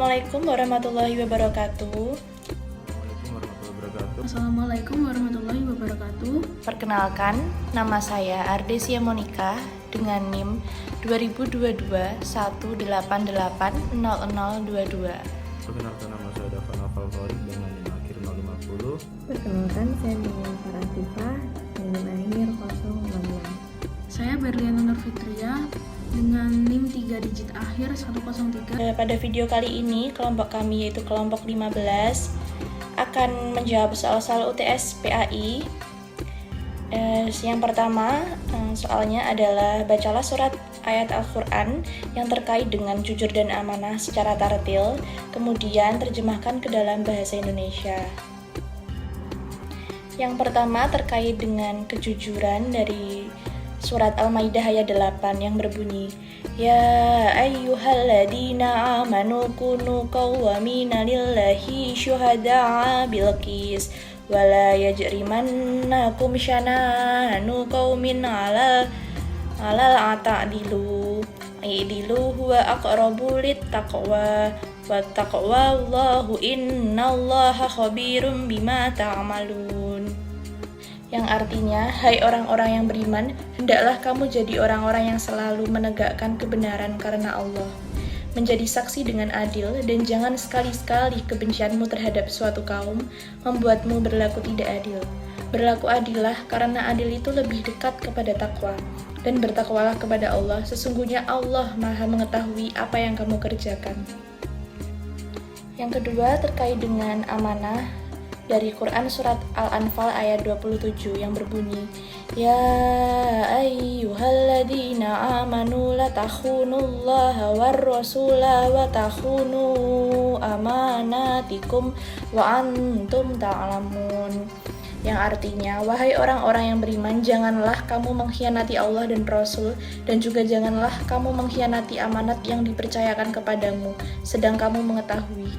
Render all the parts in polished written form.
Assalamualaikum warahmatullahi wabarakatuh. Assalamualaikum warahmatullahi wabarakatuh. Perkenalkan, nama saya Ardesia Monika dengan NIM 2022-1880022. Perkenalkan, nama saya Davan Afal dengan NIM akhir 050. Perkenalkan, saya dengan Faratifa dengan akhir 066. Saya Berliana Nur Fitria dengan NIM 3 digit akhir 103. Pada video kali ini, kelompok kami yaitu kelompok 15 akan menjawab soal-soal UTS PAI. Yang pertama, soalnya adalah bacalah surat ayat Al-Quran yang terkait dengan jujur dan amanah secara tartil, kemudian terjemahkan ke dalam bahasa Indonesia. Yang pertama terkait dengan kejujuran dari surat Al-Maidah ayat 8 yang berbunyi, Ya ayyuhalladzina amanu kunu qawwamina lillahi syuhada'a bilqis wala yajrimannakum syana'anu qaumin alal ata'dilu i'dilu huwa aqrabu littaqwa wattaqwallahu innallaha khabirum bima ta'malun. Yang artinya, hai orang-orang yang beriman, hendaklah kamu jadi orang-orang yang selalu menegakkan kebenaran karena Allah, menjadi saksi dengan adil, dan jangan sekali-sekali kebencianmu terhadap suatu kaum membuatmu berlaku tidak adil. Berlaku adillah, karena adil itu lebih dekat kepada takwa, dan bertakwalah kepada Allah, sesungguhnya Allah Maha mengetahui apa yang kamu kerjakan. Yang kedua terkait dengan amanah, dari Quran surat Al-Anfal ayat 27 yang berbunyi, Ya ayyuhalladzina amanu la takhunullaha warrasula wa takhunu amanatikum wa antum ta'lamun. Yang artinya, wahai orang-orang yang beriman, janganlah kamu mengkhianati Allah dan Rasul, dan juga janganlah kamu mengkhianati amanat yang dipercayakan kepadamu, sedang kamu mengetahui.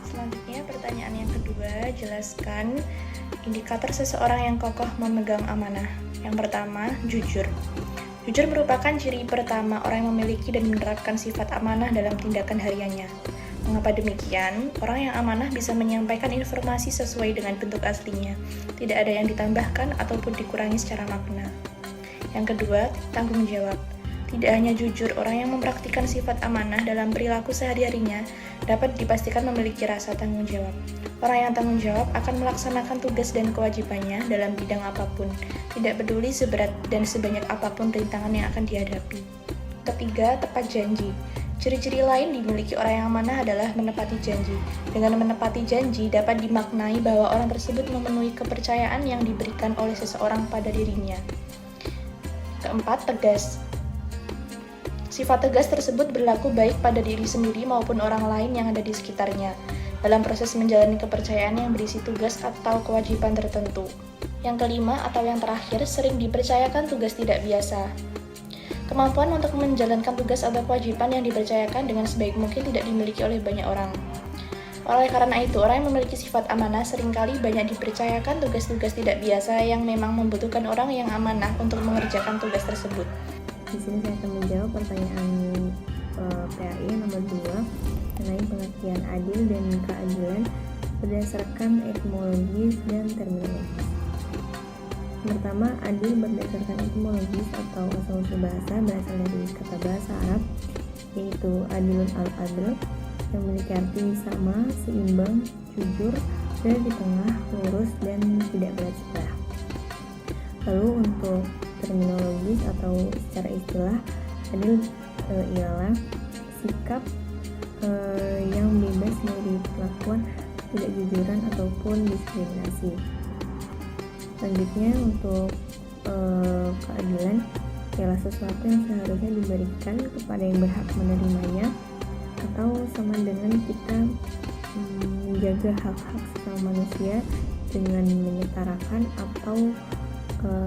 Selanjutnya, pertanyaan yang kedua, jelaskan indikator seseorang yang kokoh memegang amanah. Yang pertama, jujur. Jujur merupakan ciri pertama orang yang memiliki dan menerapkan sifat amanah dalam tindakan hariannya. Mengapa demikian? Orang yang amanah bisa menyampaikan informasi sesuai dengan bentuk aslinya, tidak ada yang ditambahkan ataupun dikurangi secara makna. Yang kedua, tanggung jawab. Tidak hanya jujur, orang yang mempraktikkan sifat amanah dalam perilaku sehari-harinya dapat dipastikan memiliki rasa tanggung jawab. Orang yang tanggung jawab akan melaksanakan tugas dan kewajibannya dalam bidang apapun, tidak peduli seberat dan sebanyak apapun rintangan yang akan dihadapi. Ketiga, tepat janji. Ciri-ciri lain dimiliki orang yang amanah adalah menepati janji. Dengan menepati janji dapat dimaknai bahwa orang tersebut memenuhi kepercayaan yang diberikan oleh seseorang pada dirinya. Keempat, tegas. Sifat tegas tersebut berlaku baik pada diri sendiri maupun orang lain yang ada di sekitarnya, dalam proses menjalani kepercayaan yang berisi tugas atau kewajiban tertentu. Yang kelima atau yang terakhir, sering dipercayakan tugas tidak biasa. Kemampuan untuk menjalankan tugas atau kewajiban yang dipercayakan dengan sebaik mungkin tidak dimiliki oleh banyak orang. Oleh karena itu, orang yang memiliki sifat amanah seringkali banyak dipercayakan tugas-tugas tidak biasa yang memang membutuhkan orang yang amanah untuk mengerjakan tugas tersebut. Di sini saya akan menjawab pertanyaan PAI nomor 2 mengenai pengertian adil dan keadilan berdasarkan etimologis dan terminologis. Pertama, adil berdasarkan etimologis atau asal-usul bahasa berasal dari kata bahasa Arab, yaitu adilun al-adl, yang memiliki arti sama, seimbang, jujur, berada di tengah, lurus, dan tidak berat sebelah. Lalu untuk terminologis atau secara istilah, adil ialah sikap yang bebas dari perlakuan ketidakjujuran ataupun diskriminasi. Selanjutnya untuk keadilan ialah sesuatu yang seharusnya diberikan kepada yang berhak menerimanya, atau sama dengan kita menjaga hak-hak sesama manusia dengan menyetarakan atau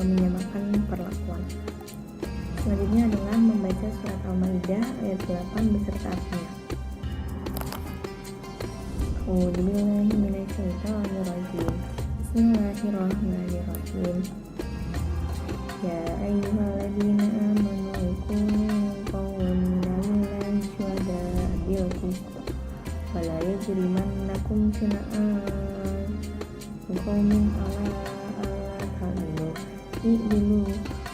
menyamakan perlakuan. Selanjutnya adalah membaca surat Al-Maidah ayat 8 beserta artinya. Bismillahirrahmanirrahim. Ya ayyuhalladzina amanu kunu qawwamina lillahi syuhada'a bil qist wa yajrimannakum syana'an qaumin ala ta'dilu i'dilu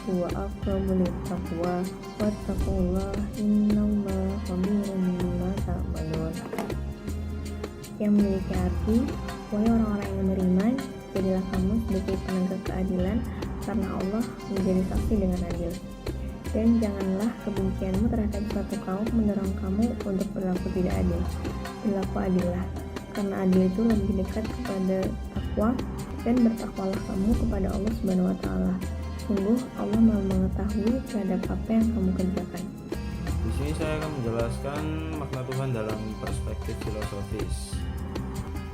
huwa aqrabu littaqwa wattaqullaha innallaha khabirun bima ta'malun. Yang memiliki arti, wahai orang-orang yang beriman, jadilah kamu sebagai penegak keadilan karena Allah menjadi saksi dengan adil. Dan janganlah kebencianmu terhadap suatu kaum mendorong kamu untuk berlaku tidak adil. Berlaku adillah, karena adil itu lebih dekat kepada takwa, dan bertakwalah kamu kepada Allah Subhanahu wa Ta'ala. Sungguh Allah Maha mengetahui terhadap apa yang kamu kerjakan. Di sini saya akan menjelaskan makna Tuhan dalam perspektif filosofis.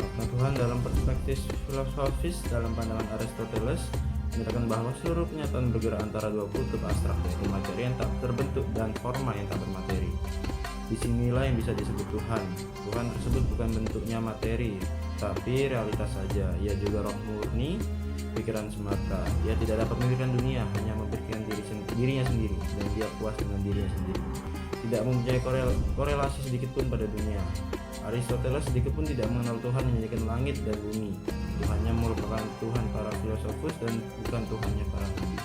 Makna Tuhan dalam perspektif filosofis dalam pandangan Aristoteles menyatakan bahwa seluruh kenyataan bergerak antara dua kutub abstrak, yaitu materi yang tak terbentuk dan forma yang tak bermateri. Disinilah yang bisa disebut Tuhan. Tuhan tersebut bukan bentuknya materi, tapi realitas saja. Ia juga roh murni, pikiran semata. Ia tidak dapat memikirkan dunia, hanya memikirkan dirinya sendiri, dan dia puas dengan dirinya sendiri. Tidak mempunyai korelasi sedikit pun pada dunia. Aristoteles sedikit pun tidak mengenal Tuhan yang menjadikan langit dan bumi. Tuhannya merupakan Tuhan para filosofus dan bukan Tuhannya para nabi.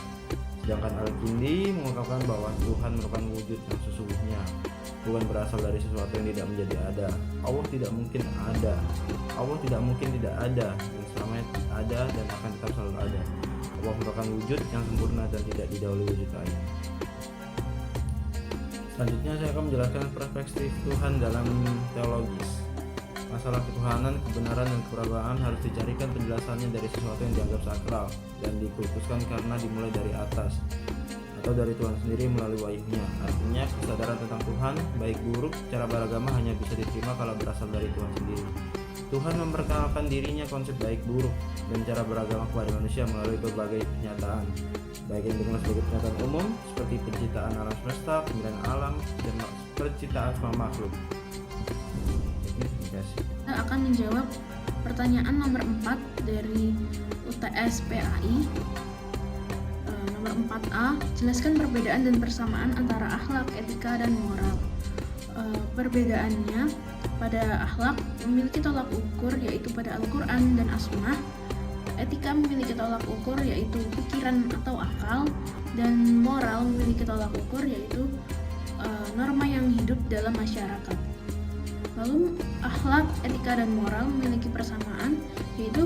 Sedangkan Al-Kindi mengungkapkan bahwa Tuhan merupakan wujud yang sesungguhnya, bukan berasal dari sesuatu yang tidak menjadi ada. Allah tidak mungkin ada. Allah tidak mungkin tidak ada, dan selamanya ada dan akan tetap selalu ada. Allah merupakan wujud yang sempurna dan tidak didahului wujud lain. Selanjutnya saya akan menjelaskan perspektif Tuhan dalam teologis. Masalah ketuhanan, kebenaran, dan keberagaman harus dicarikan penjelasannya dari sesuatu yang dianggap sakral dan dikultuskan karena dimulai dari atas atau dari Tuhan sendiri melalui wahyunya. Artinya kesadaran tentang Tuhan, baik buruk, cara beragama hanya bisa diterima kalau berasal dari Tuhan sendiri. Tuhan memperkenalkan dirinya konsep baik buruk dan cara beragama kepada manusia melalui berbagai kenyataan, baik yang dikenal sebagai kenyataan umum seperti penciptaan alam semesta, pemilihan alam, dan penciptaan semua makhluk. Kita akan menjawab pertanyaan nomor 4 dari UTS PAI. Nomor 4A, jelaskan perbedaan dan persamaan antara akhlak, etika, dan moral. Perbedaannya, pada akhlak memiliki tolak ukur yaitu pada Al-Quran dan As-Sunnah. Etika memiliki tolak ukur yaitu pikiran atau akal, dan moral memiliki tolak ukur yaitu norma yang hidup dalam masyarakat. Lalu akhlak, etika, dan moral memiliki persamaan, yaitu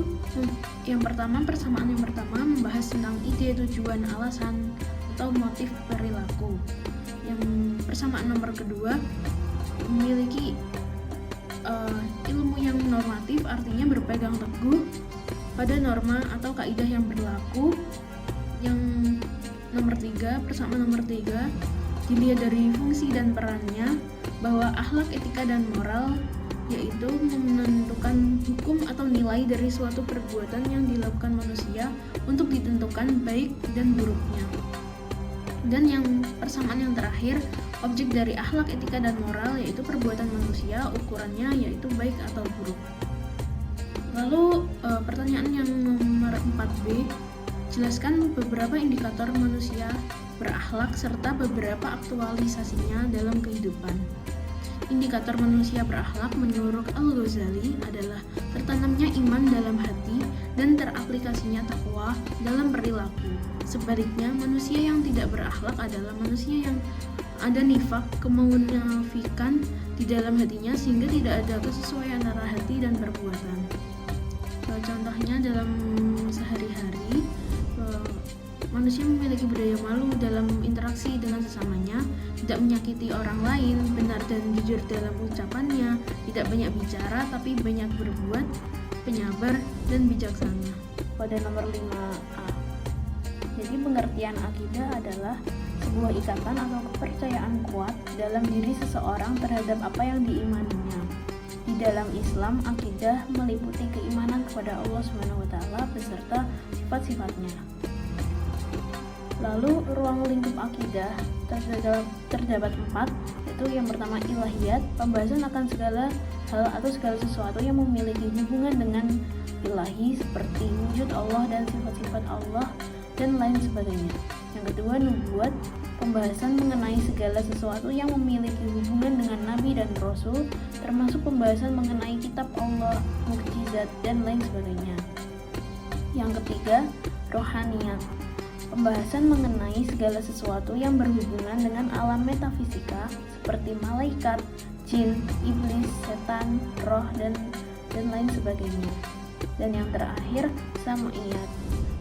persamaan yang pertama membahas tentang ide, tujuan, alasan, atau motif perilaku. Yang persamaan nomor kedua memiliki ilmu yang normatif, artinya berpegang teguh pada norma atau kaidah yang berlaku. Yang persamaan nomor tiga dilihat dari fungsi dan perannya, bahwa akhlak, etika, dan moral yaitu menentukan hukum atau nilai dari suatu perbuatan yang dilakukan manusia untuk ditentukan baik dan buruknya. Dan yang persamaan yang terakhir, objek dari akhlak, etika, dan moral yaitu perbuatan manusia, ukurannya yaitu baik atau buruk. Lalu pertanyaan yang nomor 4B, jelaskan beberapa indikator manusia berakhlak serta beberapa aktualisasinya dalam kehidupan. Indikator manusia berakhlak menurut Al-Ghazali adalah tertanamnya iman dalam hati dan teraplikasinya takwa dalam perilaku. Sebaliknya, manusia yang tidak berakhlak adalah manusia yang ada nifak, kemunafikan di dalam hatinya sehingga tidak ada kesesuaian antara hati dan perbuatan. Contohnya dalam sehari-hari, manusia memiliki budaya malu dalam interaksi dengan sesamanya, tidak menyakiti orang lain, benar dan jujur dalam ucapannya, tidak banyak bicara tapi banyak berbuat, penyabar dan bijaksana. Pada nomor 5A, jadi pengertian akidah adalah sebuah ikatan atau kepercayaan kuat dalam diri seseorang terhadap apa yang diimaninya. Di dalam Islam, akidah meliputi keimanan kepada Allah SWT beserta sifat-sifatnya. Lalu ruang lingkup akidah terdapat 4, yaitu yang pertama ilahiyat, pembahasan akan segala hal atau segala sesuatu yang memiliki hubungan dengan ilahi seperti wujud Allah dan sifat-sifat Allah. dan lain sebagainya. Yang kedua, nubuat, pembahasan mengenai segala sesuatu yang memiliki hubungan dengan Nabi dan Rasul, termasuk pembahasan mengenai kitab Allah, mukjizat, dan lain sebagainya. Yang ketiga, rohaniyat, pembahasan mengenai segala sesuatu yang berhubungan dengan alam metafisika seperti malaikat, jin, iblis, setan, roh, dan lain sebagainya. Dan yang terakhir, sam'iyat,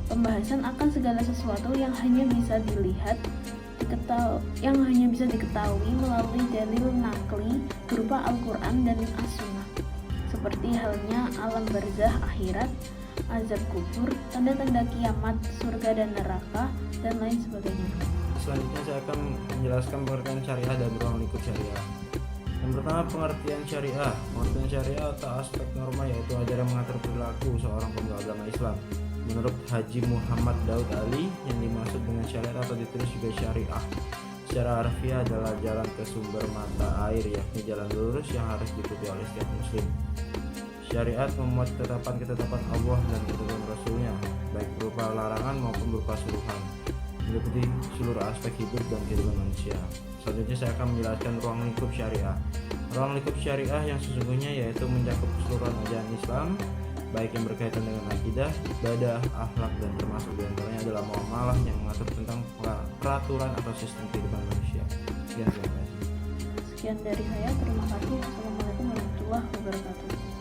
pembahasan akan segala sesuatu yang hanya bisa diketahui melalui dalil nakli berupa Al-Quran dan As-Sunnah, seperti halnya alam barzah akhirat, azab kubur, tanda-tanda kiamat, surga dan neraka, dan lain sebagainya. Selanjutnya saya akan menjelaskan pengertian syariah dan ruang lingkup syariah. Yang pertama, pengertian syariah. Pengertian syariah atau aspek norma yaitu ajaran mengatur perilaku seorang pemeluk agama Islam. Menurut Haji Muhammad Daud Ali, yang dimaksud dengan syariat atau ditulis juga syariah secara harfiah adalah jalan ke sumber mata air, yakni jalan lurus yang harus diikuti oleh setiap muslim. Syariat memuat ketetapan Allah dan ketentuan Rasulnya, baik berupa larangan maupun berupa suruhan, meliputi seluruh aspek hidup dan kehidupan manusia. Selanjutnya saya akan menjelaskan ruang lingkup syariah. Ruang lingkup syariah yang sesungguhnya yaitu mencakup keseluruhan ajaran Islam, baik yang berkaitan dengan akidah, ibadah, akhlak, dan termasuk diantaranya adalah muamalah yang mengatur tentang peraturan atau sistem kehidupan manusia. Sekian, terima kasih. Sekian dari saya, terima kasih. Assalamualaikum warahmatullahi wabarakatuh.